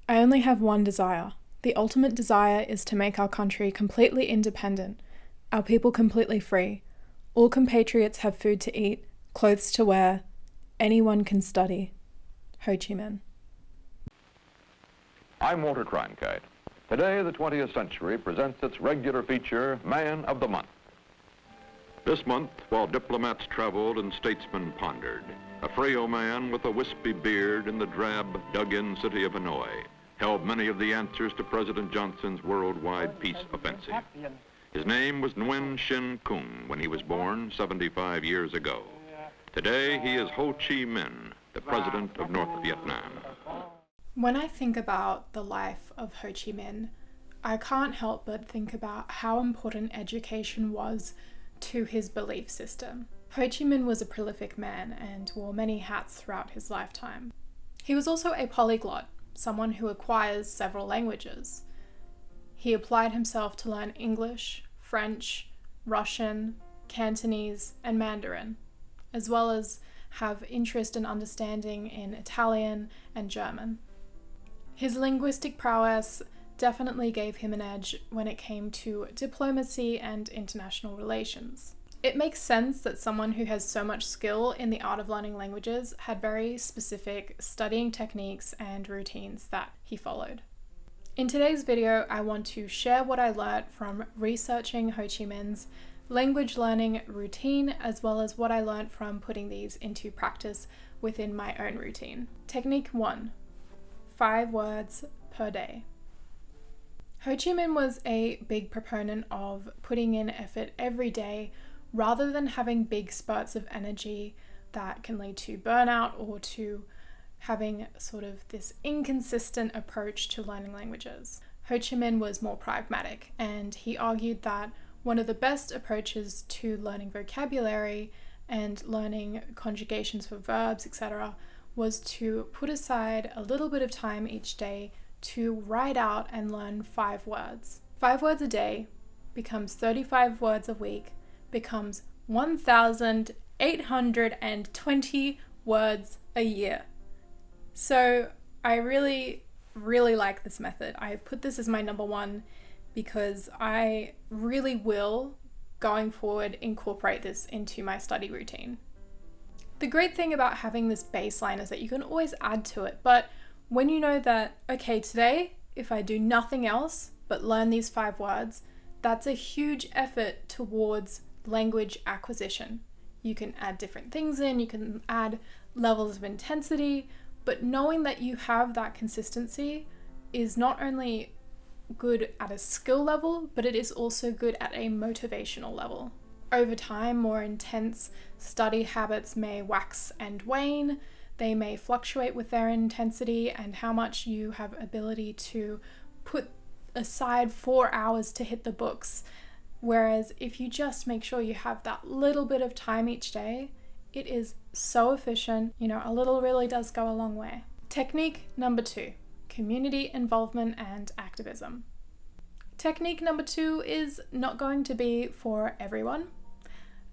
I only have one desire. The ultimate desire is to make our country completely independent, our people completely free. All compatriots have food to eat, clothes to wear, anyone can study. Ho Chi Minh. I'm Walter Cronkite. Today, the 20th century presents its regular feature, Man of the Month. This month, while diplomats traveled and statesmen pondered, a frail man with a wispy beard in the drab, dug-in city of Hanoi held many of the answers to President Johnson's worldwide peace offensive. His name was Nguyen Sinh Cung when he was born 75 years ago. Today, he is Ho Chi Minh, the president of North Vietnam. When I think about the life of Ho Chi Minh, I can't help but think about how important education was to his belief system. Ho Chi Minh was a prolific man and wore many hats throughout his lifetime. He was also a polyglot, someone who acquires several languages. He applied himself to learn English, French, Russian, Cantonese, and Mandarin, as well as have interest and understanding in Italian and German. His linguistic prowess definitely gave him an edge when it came to diplomacy and international relations. It makes sense that someone who has so much skill in the art of learning languages had very specific studying techniques and routines that he followed. In today's video, I want to share what I learned from researching Ho Chi Minh's language learning routine, as well as what I learned from putting these into practice within my own routine. Technique 1. 5 words per day. Ho Chi Minh was a big proponent of putting in effort every day rather than having big spurts of energy that can lead to burnout or to having sort of this inconsistent approach to learning languages. Ho Chi Minh was more pragmatic, and he argued that one of the best approaches to learning vocabulary and learning conjugations for verbs, etc., was to put aside a little bit of time each day to write out and learn 5 words. 5 words a day becomes 35 words a week, becomes 1,820 words a year. So I really like this method. I've put this as my number 1 because I really will, going forward, incorporate this into my study routine. The great thing about having this baseline is that you can always add to it, but when you know that, okay, today, if I do nothing else but learn these 5 words, that's a huge effort towards language acquisition. You can add different things in, you can add levels of intensity, but knowing that you have that consistency is not only good at a skill level, but it is also good at a motivational level. Over time, more intense study habits may wax and wane. They may fluctuate with their intensity and how much you have ability to put aside 4 hours to hit the books. Whereas if you just make sure you have that little bit of time each day, it is so efficient. A little really does go a long way. Technique number 2, community involvement and activism. Technique number 2 is not going to be for everyone.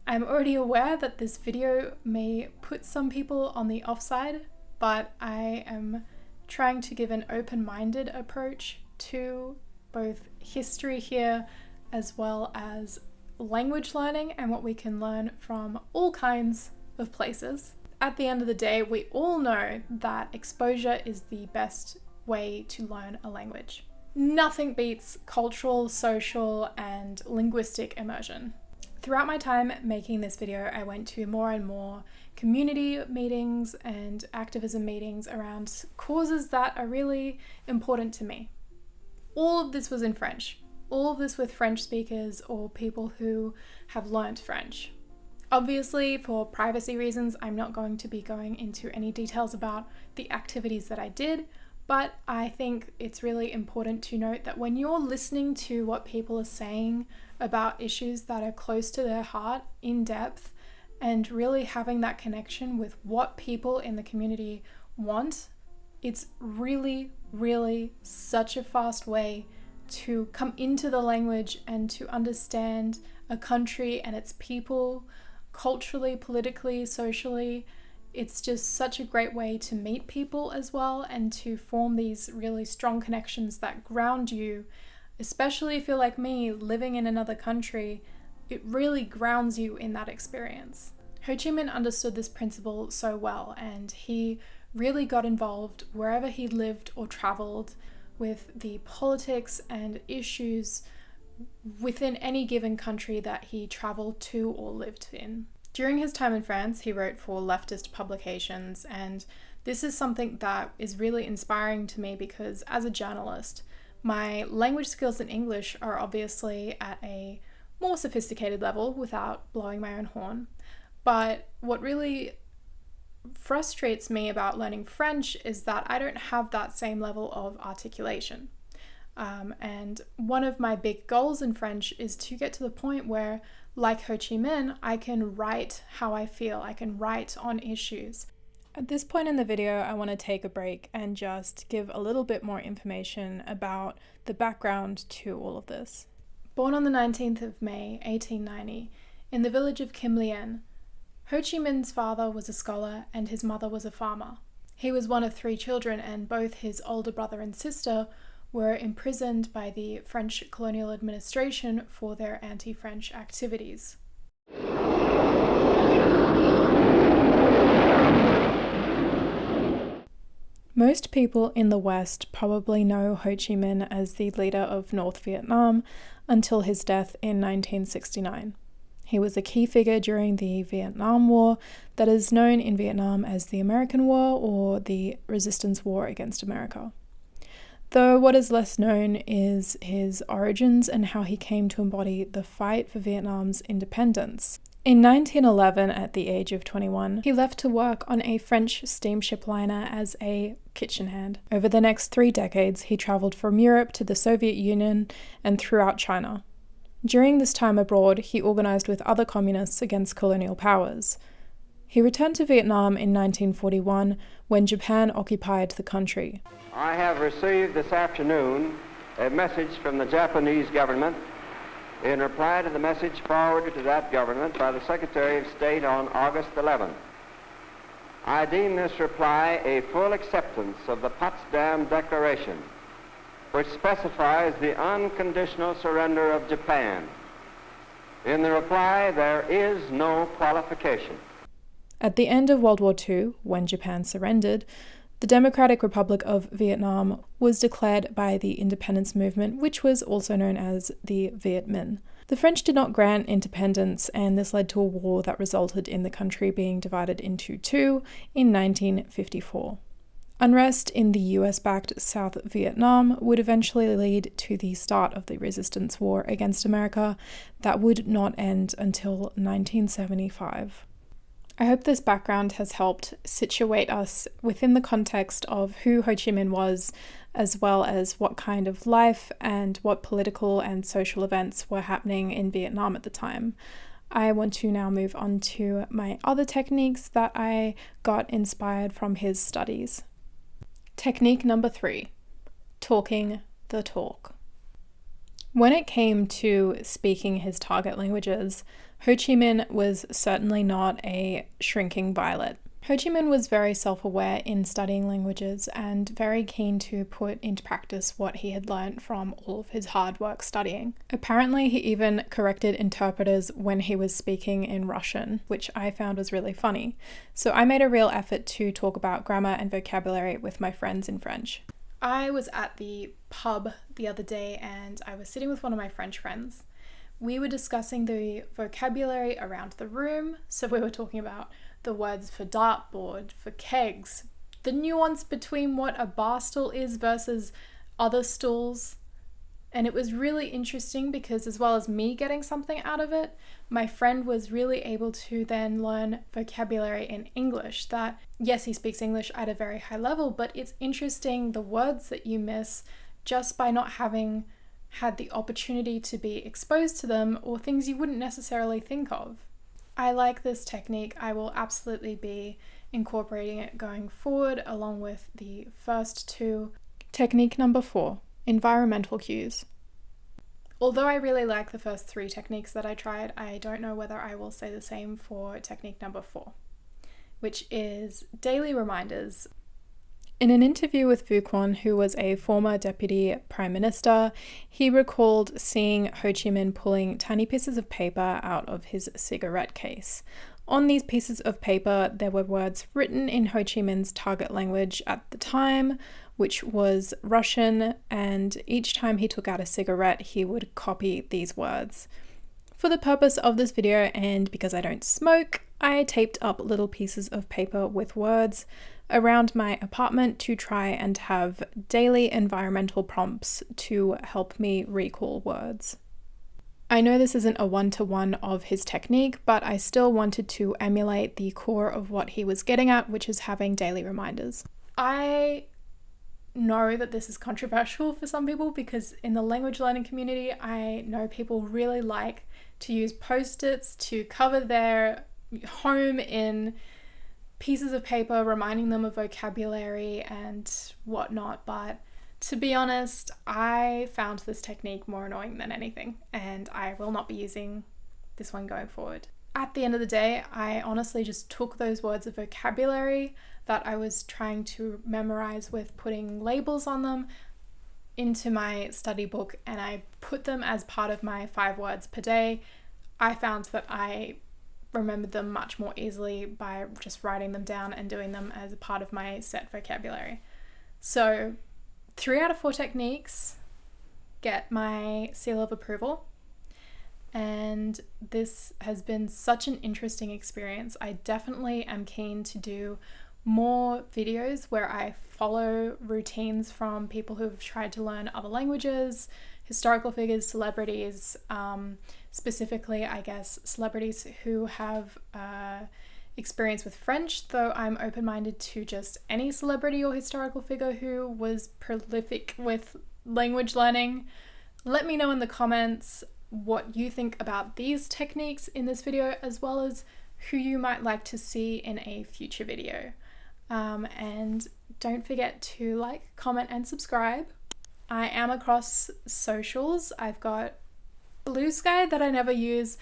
I'm already aware that this video may put some people on the offside, but I am trying to give an open-minded approach to both history here as well as language learning and what we can learn from all kinds of places. At the end of the day, we all know that exposure is the best way to learn a language. Nothing beats cultural, social, and linguistic immersion. Throughout my time making this video, I went to more and more community meetings and activism meetings around causes that are really important to me. All of this was in French. All of this with French speakers or people who have learnt French. Obviously, for privacy reasons, I'm not going to be going into any details about the activities that I did, but I think it's really important to note that when you're listening to what people are saying about issues that are close to their heart in depth and really having that connection with what people in the community want, it's really such a fast way to come into the language and to understand a country and its people culturally, politically, socially. It's just such a great way to meet people as well and to form these really strong connections that ground you, especially if you're like me, living in another country. It really grounds you in that experience. Ho Chi Minh understood this principle so well, and he really got involved wherever he lived or traveled with the politics and issues within any given country that he traveled to or lived in. During his time in France, he wrote for leftist publications, and this is something that is really inspiring to me because as a journalist, my language skills in English are obviously at a more sophisticated level without blowing my own horn. But what really frustrates me about learning French is that I don't have that same level of articulation. And one of my big goals in French is to get to the point where, like Ho Chi Minh, I can write how I feel. I can write on issues. At this point in the video, I want to take a break and just give a little bit more information about the background to all of this. Born on the 19th of May, 1890, in the village of Kim Lien, Ho Chi Minh's father was a scholar and his mother was a farmer. He was one of 3 children, and both his older brother and sister were imprisoned by the French colonial administration for their anti-French activities. Most people in the West probably know Ho Chi Minh as the leader of North Vietnam until his death in 1969. He was a key figure during the Vietnam War that is known in Vietnam as the American War or the Resistance War against America. Though what is less known is his origins and how he came to embody the fight for Vietnam's independence. In 1911, at the age of 21, he left to work on a French steamship liner as a kitchen hand. Over the next 3 decades, he traveled from Europe to the Soviet Union and throughout China. During this time abroad, he organized with other communists against colonial powers. He returned to Vietnam in 1941 when Japan occupied the country. I have received this afternoon a message from the Japanese government in reply to the message forwarded to that government by the Secretary of State on August 11th. I deem this reply a full acceptance of the Potsdam Declaration, which specifies the unconditional surrender of Japan. In the reply, there is no qualification. At the end of World War II, when Japan surrendered, the Democratic Republic of Vietnam was declared by the independence movement, which was also known as the Viet Minh. The French did not grant independence, and this led to a war that resulted in the country being divided into 2 in 1954. Unrest in the US-backed South Vietnam would eventually lead to the start of the resistance war against America that would not end until 1975. I hope this background has helped situate us within the context of who Ho Chi Minh was, as well as what kind of life and what political and social events were happening in Vietnam at the time. I want to now move on to my other techniques that I got inspired from his studies. Technique number 3, talking the talk. When it came to speaking his target languages, Ho Chi Minh was certainly not a shrinking violet. Ho Chi Minh was very self-aware in studying languages and very keen to put into practice what he had learned from all of his hard work studying. Apparently, he even corrected interpreters when he was speaking in Russian, which I found was really funny. So I made a real effort to talk about grammar and vocabulary with my friends in French. I was at the pub the other day and I was sitting with one of my French friends. We were discussing the vocabulary around the room, so we were talking about the words for dartboard, for kegs, the nuance between what a bar stool is versus other stools. And it was really interesting because as well as me getting something out of it, my friend was really able to then learn vocabulary in English that, yes, he speaks English at a very high level, but it's interesting the words that you miss just by not having had the opportunity to be exposed to them or things you wouldn't necessarily think of. I like this technique. I will absolutely be incorporating it going forward along with the first 2. Technique number 4, environmental cues. Although I really like the first 3 techniques that I tried, I don't know whether I will say the same for technique number 4. which is daily reminders. In an interview with Phu Quon, who was a former deputy prime minister, he recalled seeing Ho Chi Minh pulling tiny pieces of paper out of his cigarette case. On these pieces of paper, there were words written in Ho Chi Minh's target language at the time, which was Russian, and each time he took out a cigarette, he would copy these words. For the purpose of this video, and because I don't smoke, I taped up little pieces of paper with words around my apartment to try and have daily environmental prompts to help me recall words. I know this isn't a one-to-one of his technique, but I still wanted to emulate the core of what he was getting at, which is having daily reminders. I know that this is controversial for some people because in the language learning community, I know people really like to use post-its to cover their home in pieces of paper, reminding them of vocabulary and whatnot, but to be honest, I found this technique more annoying than anything, and I will not be using this one going forward. At the end of the day, I honestly just took those words of vocabulary that I was trying to memorize with putting labels on them into my study book, and I put them as part of my 5 words per day. I found that I remembered them much more easily by just writing them down and doing them as a part of my set vocabulary. So 3 out of 4 techniques get my seal of approval, and this has been such an interesting experience. I definitely am keen to do more videos where I follow routines from people who've tried to learn other languages, historical figures, celebrities, specifically, I guess, celebrities who have experience with French, though I'm open-minded to just any celebrity or historical figure who was prolific with language learning. Let me know in the comments what you think about these techniques in this video, as well as who you might like to see in a future video. And don't forget to like, comment, and subscribe. I am across socials. I've got Blue Sky that I never use.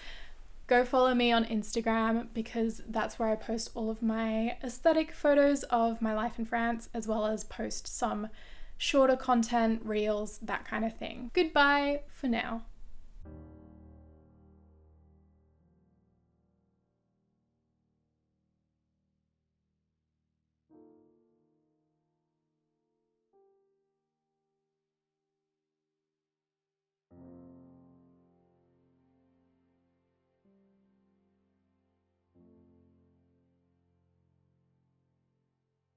Go follow me on Instagram because that's where I post all of my aesthetic photos of my life in France, as well as post some shorter content, reels, that kind of thing. Goodbye for now.